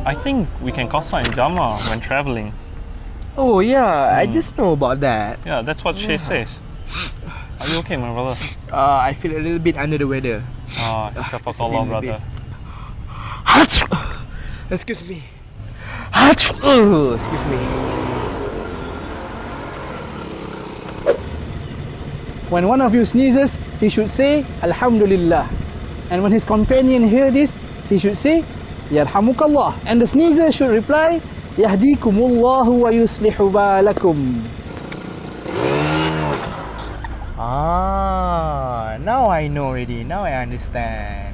I think we can qasar in Jama when travelling. Oh yeah, I just know about that. Yeah, that's what she says. Are you okay, my brother? I feel a little bit under the weather. Shafakallah, brother. Excuse me. Excuse me. When one of you sneezes, he should say Alhamdulillah. And when his companion hear this, he should say Yarhamukallah. And the sneezer should reply Yahdikumullahu wa yuslihu balakum. Now I know already. Now I understand.